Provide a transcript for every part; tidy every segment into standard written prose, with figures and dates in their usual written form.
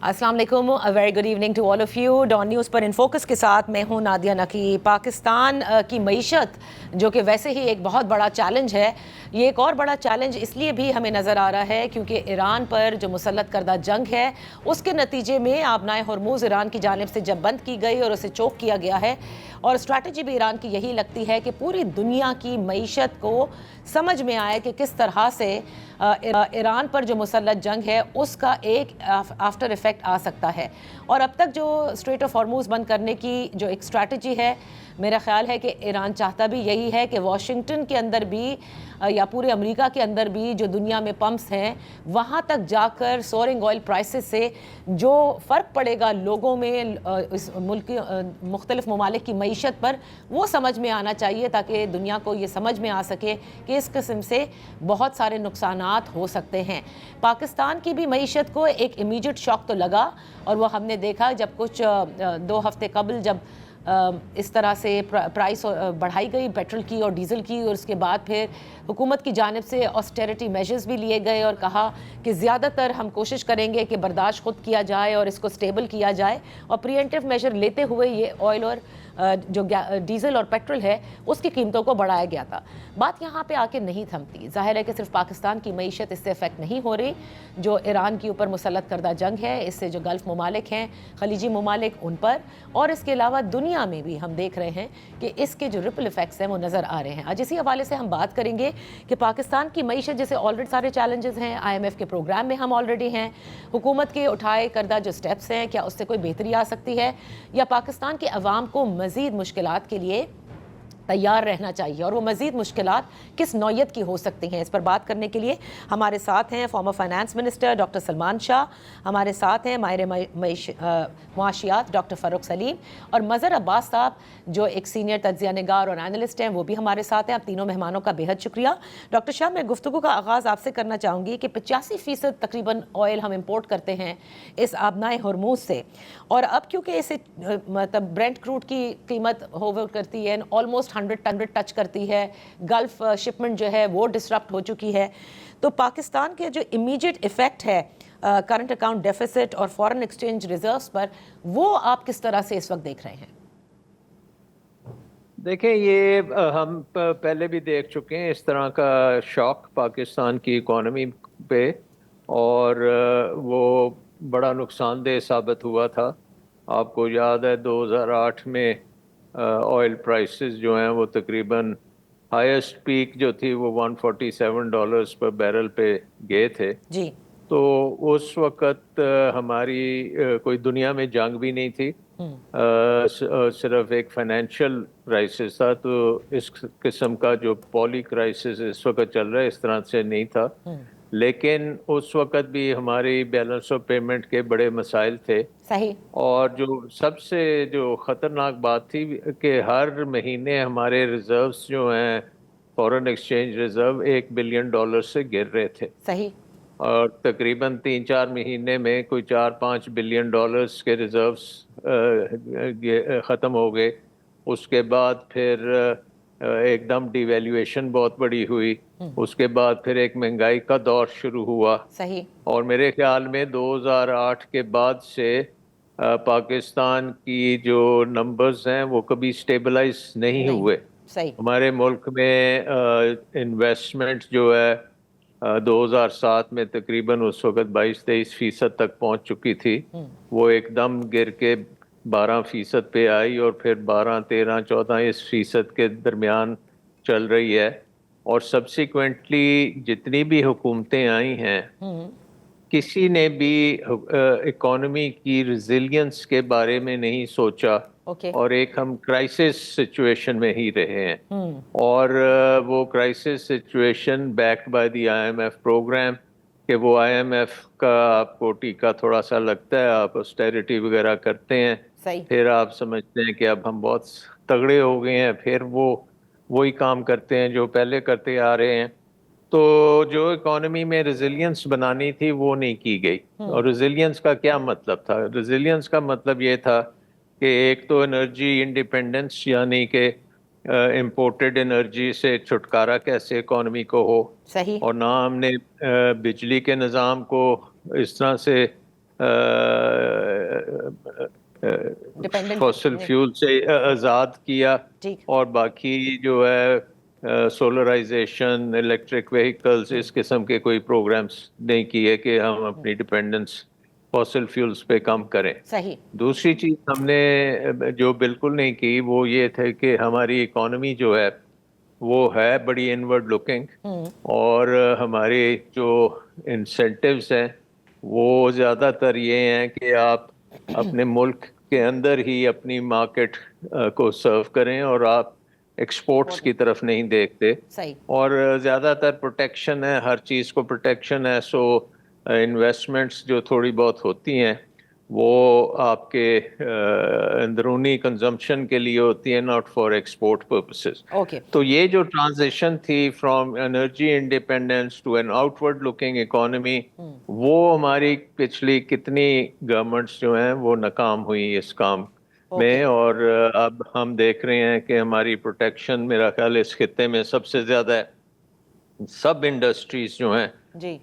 अस्सलाम वालेकुम, very good evening to all of you. Dawn news पर इन फोकस के साथ मैं हूं नादिया नकी। पाकिस्तान की मईशत जो कि वैसे ही एक बहुत बड़ा चैलेंज है, ये एक और बड़ा चैलेंज इसलिए भी हमें नज़र आ रहा है क्योंकि ईरान पर जो मुसल्लत करदा जंग है उसके नतीजे में आबनाए हरमुज़ ईरान की जानिब से जब बंद की गई और उसे चोक किया गया है, और स्ट्रैटेजी भी ईरान की यही लगती है कि पूरी दुनिया की मईशत को समझ में आए कि किस तरह से ईरान पर जो मुसल्लत जंग है उसका एक आफ्टर इफ़ेक्ट आ सकता है। और अब तक जो स्ट्रेट ऑफ हॉर्मूज़ बंद करने की जो एक स्ट्रैटेजी है, मेरा ख़्याल है कि ईरान चाहता भी यही है कि वाशिंगटन के अंदर भी या पूरे अमेरिका के अंदर भी जो दुनिया में पंप्स हैं वहाँ तक जाकर सोरिंग ऑयल प्राइसेस से जो फ़र्क पड़ेगा लोगों में इस मुल्क की मुख्तलिफ ममालिक की मईशत पर, वो समझ में आना चाहिए ताकि दुनिया को ये समझ में आ सके कि इस किस्म से बहुत सारे नुकसानात हो सकते हैं। पाकिस्तान की भी मईशत को एक इमीडिएट शॉक तो लगा, और वो हमने देखा जब कुछ 2 हफ्ते कबल जब इस तरह से प्राइस बढ़ाई गई पेट्रोल की और डीज़ल की, और उसके बाद फिर हुकूमत की जानिब से ऑस्टेरिटी मेजर्स भी लिए गए और कहा कि ज़्यादातर हम कोशिश करेंगे कि बर्दाश्त खुद किया जाए और इसको स्टेबल किया जाए, और प्रिवेंटिव मेजर लेते हुए ये ऑयल और जो डीज़ल और पेट्रोल है उसकी कीमतों को बढ़ाया गया था। बात यहाँ पे आके नहीं थमती। ज़ाहिर है कि सिर्फ पाकिस्तान की मईशत इससे अफेक्ट नहीं हो रही, जो ईरान के ऊपर मुसल्लत करदा जंग है इससे जो गल्फ़ ममालिक हैं, खलीजी ममालिक, उन पर, और इसके अलावा दुनिया में भी हम देख रहे हैं कि इसके जो रिपल इफ़ेक्ट्स हैं वो नज़र आ रहे हैं। आज इसी हवाले से हम बात करेंगे कि पाकिस्तान की मईशत जैसे ऑलरेडी सारे चैलेंजेस हैं, IMF के प्रोग्राम में हम ऑलरेडी हैं, हुकूमत के उठाए करदा जो स्टेप्स हैं क्या उससे कोई बेहतरी आ सकती है, या पाकिस्तान के अवाम को मज़ीद मुश्किलात के लिए तैयार रहना चाहिए, और वो मज़ीद मुश्किलात किस नौयत की हो सकती हैं। इस पर बात करने के लिए हमारे साथ हैं former finance minister doctor Salman Shah, हमारे साथ हैं माहिर मुआशियात डॉक्टर फ़ारूक सलीम, और मज़हर अब्बास साहब जो एक सीनियर तज्ज़िया निगार और एनालिस्ट हैं, वो भी हमारे साथ हैं। आप तीनों मेहमानों का बेहद शुक्रिया। डॉक्टर शाह, मैं गुफ्तगू का आगाज़ आपसे करना चाहूँगी कि 85% तकरीबन ऑयल हम इम्पोर्ट करते हैं इस आबनाए हरमुज़ से, और अब क्योंकि इसे मतलब ब्रेंट क्रूड की कीमत होवर करती है, ऑलमोस्ट 100 टच करती है, गल्फ शिपमेंट जो है वो डिसरप्ट हो चुकी है, तो पाकिस्तान के जो इमीडिएट इफ़ेक्ट है करंट अकाउंट डेफिसिट और फॉरेन एक्सचेंज रिजर्व्स पर, वो आप किस तरह से इस वक्त देख रहे हैं? देखें, ये हम पहले भी देख चुके हैं इस तरह का शॉक पाकिस्तान की इकॉनमी पे, और वो बड़ा नुकसानदेह साबित हुआ था। आपको याद है 2008 में ऑयल प्राइसेस जो हैं वो तकरीबन हाईएस्ट पीक जो थी वो $147 पर बैरल पे गए थे जी। तो उस वक़्त हमारी कोई दुनिया में जंग भी नहीं थी, सिर्फ एक फाइनेंशियल क्राइसिस था। तो इस किस्म का जो पॉली क्राइसिस इस वक्त चल रहा है इस तरह से नहीं था, लेकिन उस वक़्त भी हमारी बैलेंस ऑफ पेमेंट के बड़े मसाइल थे। सही। और जो सबसे जो ख़तरनाक बात थी कि हर महीने हमारे रिजर्व्स जो हैं, फॉरेन एक्सचेंज रिजर्व $1 बिलियन से गिर रहे थे। सही। और तकरीबन 3-4 महीने में कोई $4-5 बिलियन के रिजर्व्स ख़त्म हो गए। उसके बाद फिर एकदम डिवैल्यूएशन बहुत बड़ी हुई, उसके बाद फिर एक महंगाई का दौर शुरू हुआ। सही। और मेरे ख्याल में 2008 के बाद से पाकिस्तान की जो नंबर्स हैं वो कभी स्टेबलाइज नहीं हुए। सही। हमारे मुल्क में इन्वेस्टमेंट जो है 2007 में तकरीबन उस वक़्त 22-23% तक पहुंच चुकी थी, वो एकदम गिर के 12% पे आई और फिर 12-13-14% के दरमियान चल रही है। और सब्सिक्वेंटली जितनी भी हुकूमतें आई हैं, किसी ने भी इकोनॉमी की रिजिलियंस के बारे में नहीं सोचा, और एक हम क्राइसिस सिचुएशन में ही रहे हैं। और वो crisis situation backed by the IMF programme, कि वो IMF का आपको टीका थोड़ा सा लगता है, आप ऑस्टेरिटी वगैरह करते हैं, फिर आप समझते हैं कि अब हम बहुत तगड़े हो गए हैं, फिर वो वही काम करते हैं जो पहले करते आ रहे हैं। तो जो इकोनॉमी में रेजिलियंस बनानी थी वो नहीं की गई। और रेजिलियंस का क्या मतलब था? रेजिलियंस का मतलब ये था कि एक तो एनर्जी इंडिपेंडेंस, यानी कि इम्पोर्टेड एनर्जी से छुटकारा कैसे इकोनॉमी को हो। सही। और ना हमने बिजली के निज़ाम को इस तरह से فوسل فیول سے آزاد کیا, اور باقی جو ہے سولرائزیشن, الیکٹرک وہیکلز, اس قسم کے کوئی پروگرامز نہیں کیے کہ ہم اپنی ڈپینڈنس فوسل فیولز پہ کم کریں. صحیح. دوسری چیز ہم نے جو بالکل نہیں کی وہ یہ تھے کہ ہماری اکانومی جو ہے وہ ہے بڑی انورڈ لکنگ, اور ہماری جو انسینٹیوز ہیں وہ زیادہ تر یہ ہیں کہ آپ اپنے ملک کے اندر ہی اپنی مارکیٹ کو سرو کریں, اور آپ ایکسپورٹس کی طرف نہیں دیکھتے. صحیح. اور زیادہ تر پروٹیکشن ہے, ہر چیز کو پروٹیکشن ہے. سو انویسٹمنٹس جو تھوڑی بہت ہوتی ہیں وہ آپ کے اندرونی کنزمپشن کے لیے ہوتی ہیں, not for export purposes. Okay. تو یہ جو ٹرانزیشن تھی from energy independence to an outward looking economy, وہ ہماری پچھلی کتنی گورنمنٹس جو ہیں وہ ناکام ہوئی اس کام میں. اور اب ہم دیکھ رہے ہیں کہ ہماری پروٹیکشن میرا خیال اس خطے میں سب سے زیادہ ہے. سب انڈسٹریز جو ہیں,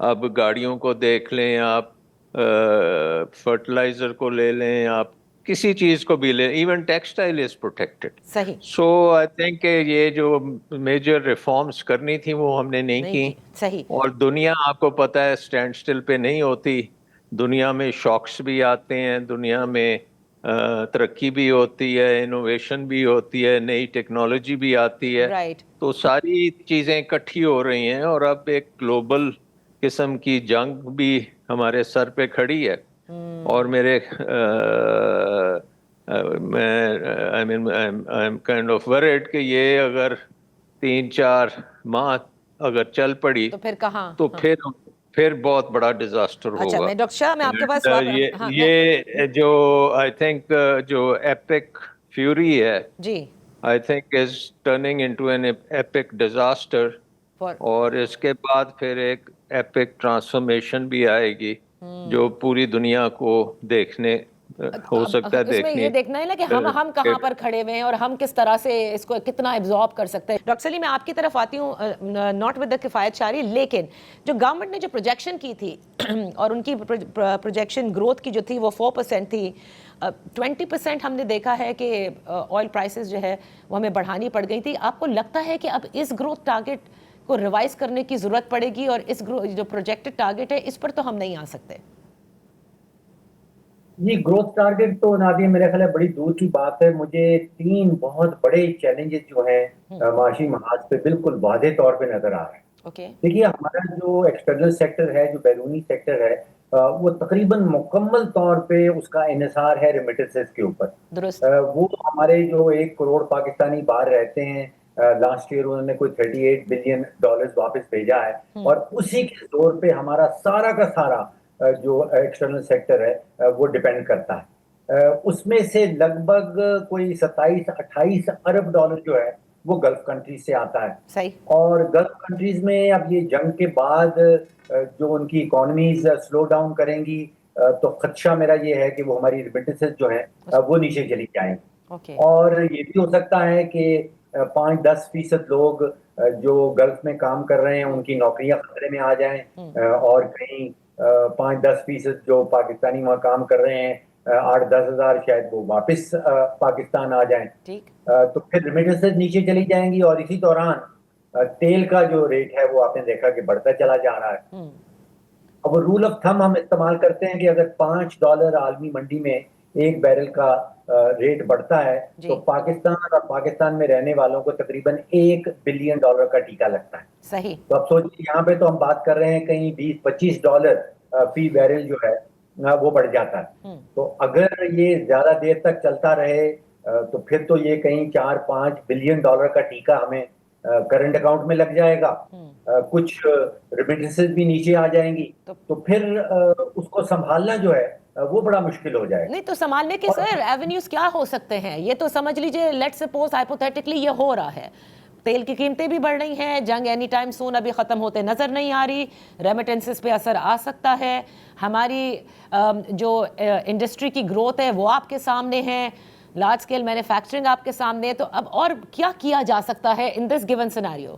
اب گاڑیوں کو دیکھ لیں آپ, فرٹیلائزر کو لے لیں آپ, کسی چیز کو بھی لیں, ایون ٹیکسٹائل از پروٹیکٹڈ. صحیح. سو آئی تھنک کہ یہ جو میجر ریفارمز کرنی تھی وہ ہم نے نہیں کی. صحیح. اور دنیا آپ کو پتہ ہے اسٹینڈ اسٹل پہ نہیں ہوتی, دنیا میں شاکس بھی آتے ہیں, دنیا میں ترقی بھی ہوتی ہے, انوویشن بھی ہوتی ہے, نئی ٹیکنالوجی بھی آتی ہے. رائٹ. تو ساری چیزیں اکٹھی ہو رہی ہیں, اور اب ایک گلوبل قسم کی جنگ بھی ہمارے سر پہ کھڑی ہے. اور میرے I'm kind of worried کہ یہ اگر 3-4 ماہ اگر چل پڑی تو پھر کہاں, تو پھر بہت بڑا ڈیزاسٹر ہوگا. اچھا میں ڈاکٹر شاہ میں آپ کے پاس یہ جو آئی تھنک جو ایپک فیوری ہے, جی, I think is turning into an epic disaster, اور اس کے بعد پھر ایک ایپک ٹرانسفارمیشن بھی آئے گی جو پوری دنیا کو دیکھنے ہو سکتا ہے. اس میں یہ دیکھنا ہے نا کہ ہم کہاں پر کھڑے ہوئے ہیں اور ہم کس طرح سے اس کو کتنا ایبزارب کر سکتے ہیں. ڈاکٹر سلیم میں آپ کی طرف آتی ہوں, ناٹ ود دا کفایت شاری, لیکن جو گورنمنٹ نے جو پروجیکشن کی تھی اور ان کی پروجیکشن گروتھ کی جو تھی وہ 4% تھی, 20% ہم نے دیکھا ہے کہ آئل پرائسز جو ہے وہ ہمیں بڑھانی پڑ گئی تھی. آپ کو لگتا ہے کہ اب اس گروتھ ٹارگٹ کو ریوائز کرنے کی ضرورت پڑے گی, اور اس جو پروجیکٹڈ ٹارگٹ ہے اس پر تو ہم نہیں آ سکتے؟ یہ گروتھ ٹارگٹ تو نادیہ میرے خیال ہے بڑی دور کی بات ہے. مجھے 3 بہت بڑے چیلنجز جو ہیں معاشی محاذ پہ بالکل واضح طور پہ نظر آ رہے ہیں. دیکھیے ہمارا جو ایکسٹرنل سیکٹر ہے, جو بیرونی سیکٹر ہے, وہ تقریباً مکمل طور پہ اس کا انحصار ہے ریمیٹنسز کے اوپر. وہ ہمارے جو 1 کروڑ پاکستانی باہر رہتے ہیں, لاسٹ ایئر انہوں نے کوئی $38 بلین واپس بھیجا ہے, اور اسی کے زور پہ ہمارا سارا کا سارا جو ایکسٹرنل سیکٹر ہے وہ ڈیپینڈ کرتا ہے. اس میں سے لگ بھگ کوئی 27-28 ارب ڈالر جو ہے وہ گلف کنٹریز سے آتا ہے. صحیح. اور گلف کنٹریز میں اب یہ جنگ کے بعد جو ان کی اکانومیز سلو ڈاؤن کریں گی, تو خدشہ میرا یہ ہے کہ وہ ہماری ریمیٹنسز جو ہیں وہ نیچے چلی جائیں. اور یہ بھی ہو سکتا ہے کہ 5-10% لوگ جو گلف میں کام کر رہے ہیں ان کی نوکریاں خطرے میں آ جائیں, اور کہیں 5-10% جو پاکستانی وہاں کام کر رہے ہیں 8-10 ہزار شاید وہ واپس پاکستان آ جائیں. تو پھر ریمیٹنسز نیچے چلی جائیں گی. اور اسی دوران تیل کا جو ریٹ ہے وہ آپ نے دیکھا کہ بڑھتا چلا جا رہا ہے. اب رول آف تھم ہم استعمال کرتے ہیں کہ اگر $5 عالمی منڈی میں 1 بیرل کا ریٹ بڑھتا ہے تو پاکستان اور پاکستان میں رہنے والوں کو تقریباً $1 بلین کا ٹیکہ لگتا ہے. صحیح. تو اب سوچیے یہاں پہ تو ہم بات کر رہے ہیں کہیں $20-25 فی بیرل جو ہے وہ بڑھ جاتا ہے. تو اگر یہ زیادہ دیر تک چلتا رہے تو پھر تو یہ کہیں $4-5 بلین کا ٹیکہ ہمیں کرنٹ اکاؤنٹ میں لگ جائے گا. کچھ ریمیٹنسز بھی نیچے آ جائیں گی, تو پھر اس کو سنبھالنا جو ہے وہ بڑا مشکل ہو جائے گا. نہیں تو سنبھالنے کے سر ایونیوز کیا ہو سکتے ہیں؟ یہ تو سمجھ لیجئے لیٹ سپوز ہائپوتھیٹکلی یہ ہو رہا ہے, تیل کی قیمتیں بھی بڑھ رہی ہیں, جنگ اینی ٹائم سون ابھی ختم ہوتے نظر نہیں آ رہی, ریمیٹنسز پہ اثر آ سکتا ہے, ہماری جو انڈسٹری کی گروتھ ہے وہ آپ کے سامنے ہے, لارج اسکیل مینوفیکچرنگ آپ کے سامنے ہے. تو اب اور کیا کیا جا سکتا ہے ان دس گیون سینیریو؟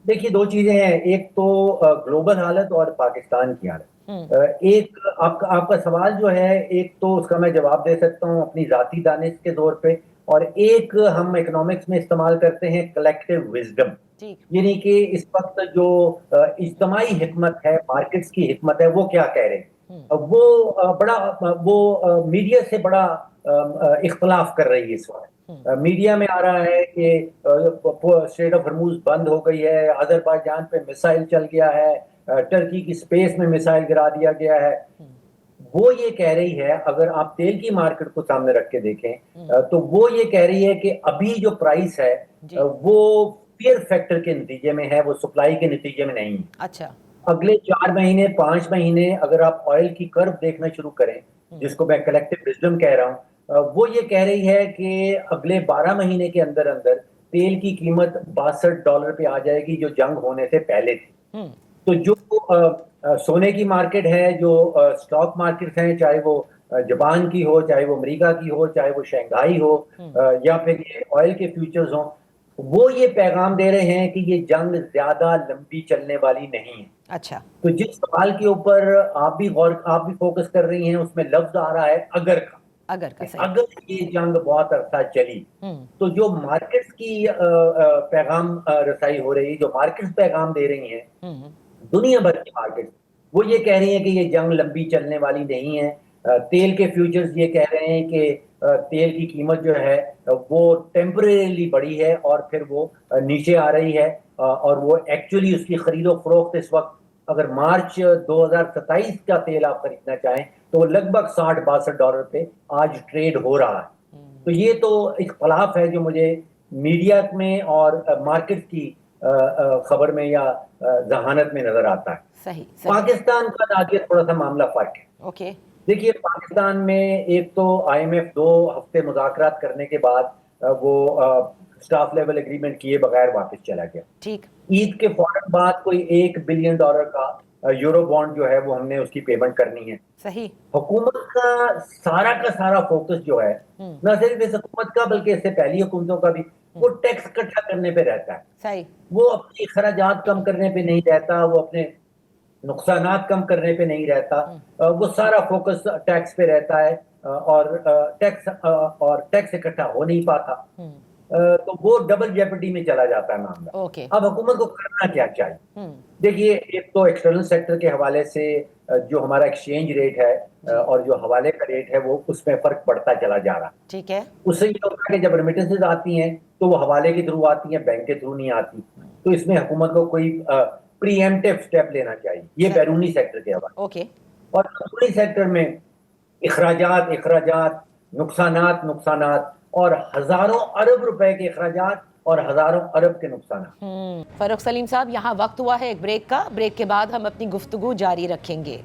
देखिए दो चीजें हैं, एक तो ग्लोबल हालत और पाकिस्तान की हालत। एक आपका सवाल जो है, एक तो उसका मैं जवाब दे सकता हूँ अपनी जाती दानिश के तौर पे, और एक हम इकोनॉमिक्स में इस्तेमाल करते हैं कलेक्टिव विजडम, यानी कि इस वक्त जो इज्तमाही हिकमत है, मार्केट्स की हिकमत है, वो क्या कह रहे हैं। वो मीडिया से बड़ा इख्तलाफ कर रही है इस वक्त। मीडिया में आ रहा है कि स्ट्रेट ऑफ हॉर्मुज बंद हो गई है, अजरबैजान पे मिसाइल चल गया है, टर्की की स्पेस में मिसाइल गिरा दिया गया है। वो ये कह रही है, अगर आप तेल की मार्केट को सामने रख के देखें तो वो ये कह रही है कि अभी जो प्राइस है वो फियर फैक्टर के नतीजे में है, वो सप्लाई के नतीजे में नहीं है। अच्छा, अगले 4 महीने 5 महीने अगर आप ऑयल की कर्व देखना शुरू करें, जिसको मैं कलेक्टिव विजडम कह रहा हूं, वो ये कह रही है कि अगले 12 महीने के अंदर अंदर तेल की कीमत $62 पे आ जाएगी, जो जंग होने से पहले थी। तो जो सोने की मार्केट है, जो स्टॉक मार्केट हैं, चाहे वो जापान की हो, चाहे वो अमेरिका की हो, चाहे वो शंघाई हो, या फिर ये ऑयल के फ्यूचर्स हो, वो ये पैगाम दे रहे हैं कि ये जंग ज्यादा लंबी चलने वाली नहीं है। अच्छा, तो जिस सवाल के ऊपर आप भी फोकस कर रही हैं, उसमें लफ्ज आ रहा है अगर का। अगर ये जंग बहुत अरसा चली तो जो मार्केट्स की पैगाम रसाई हो रही है, जो मार्केट्स पैगाम दे रही हैं, दुनिया भर की मार्केट्स, वो ये कह रही हैं कि ये जंग लंबी चलने वाली नहीं है। तेल के फ्यूचर्स ये कह रहे हैं कि तेल की कीमत जो है वो टेम्परेरीली बढ़ी है और फिर वो नीचे आ रही है, और वो एक्चुअली उसकी खरीदो फरोख्त इस वक्त, अगर मार्च 2027 का तेल आप खरीदना चाहें तो वो लगभग $60-62 पे आज ट्रेड हो रहा है। तो ये तो इख्तलाफ है जो मुझे मीडिया में और मार्केट की खबर में या जहानत में नजर आता है। सही। पाकिस्तान का नादिया थोड़ा सा मामला फर्क है। ओके, देखिए पाकिस्तान में एक तो IMF 2 हफ्ते मुज़ाकरात करने के बाद वो स्टाफ लेवल एग्रीमेंट किए बगैर वापस चला गया। ठीक। ईद के फौरन बाद कोई $1 बिलियन का यूरो बॉन्ड जो है वो हमने उसकी पेमेंट करनी है। सही। हुकूमत का सारा फोकस जो है, न सिर्फ इस हुकूमत का बल्कि इससे पहली हुकूमतों का भी, वो टैक्स इकट्ठा करने पे रहता है। सही। वो अपनी खराजात कम करने पे नहीं रहता, वो अपने नुकसानात कम करने पे नहीं रहता, वो सारा फोकस टैक्स पे रहता है, और टैक्स इकट्ठा हो नहीं पाता। तो वो डबल जेपटी में चला जाता है मामला। अब हुकूमत को करना क्या चाहिए? देखिए, एक तो एक्सटर्नल सेक्टर के हवाले से जो हमारा एक्सचेंज रेट है और जो हवाले का रेट है, वो उसमें फर्क पड़ता चला जा रहा। ठीक है। उससे ये होता है कि जब रेमिटेंसेज आती हैं तो वो हवाले के थ्रू आती हैं, बैंक के थ्रू नहीं आती। तो इसमें हुकूमत को कोई प्रीएम्प्टिव स्टेप लेना चाहिए, ये बैरूनी सेक्टर के हवाले। ओके। और अंदरूनी सेक्टर में इखराजात, नुकसानात और हजारों अरब रुपए के इखराजात और हजारों अरब के नुकसान। फरूख सलीम साहब, यहाँ वक्त हुआ है एक ब्रेक का। ब्रेक के बाद हम अपनी गुफ्तगू जारी रखेंगे।